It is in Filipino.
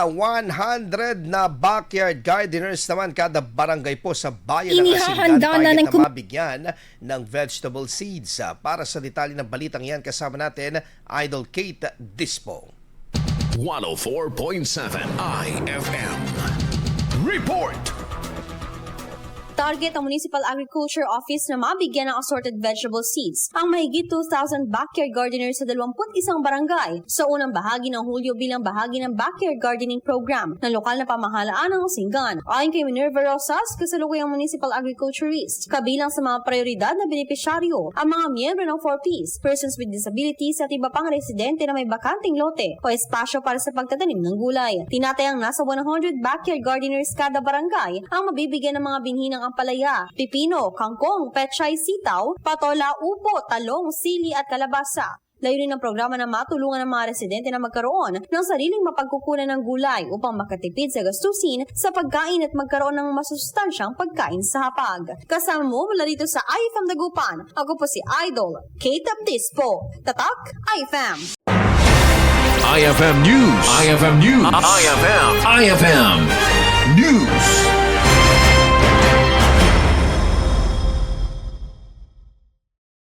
100 na backyard gardeners naman kada barangay po sa bayan ng Asingan Inihahanda na target ng na mabigyan ng vegetable seeds. Para sa detalye ng balitang yan, kasama natin Idol Kate Dispo. 104.7 IFM. Report! Target ang Municipal Agriculture Office na mabigyan ng assorted vegetable seeds ang mahigit 2,000 backyard gardeners sa 21 barangay sa unang bahagi ng Hulyo bilang bahagi ng backyard gardening program ng lokal na pamahalaan ng Asingan. Ayon kay Minerva Rosas, kasalukuyang municipal agriculturist, kabilang sa mga prioridad na benepisyaryo ang mga miyembro ng 4Ps, persons with disabilities at iba pang residente na may bakanting lote o espasyo para sa pagtatanim ng gulay. Tinatayang nasa 100 backyard gardeners kada barangay ang mabibigyan ng mga binhi ng ampalaya, pipino, kangkong, pechay, sitaw, patola, upo, talong, sili at kalabasa. Layunin ng programa na matulungan ng mga residente na magkaroon ng sariling mapagkukunan ng gulay upang makatipid sa gastusin sa pagkain at magkaroon ng masustansyang pagkain sa hapag. Kasama mo mula dito sa IFM Dagupan, ako po si Idol Kate Dispo. Tatak IFM! IFM News. IFM News. IFM.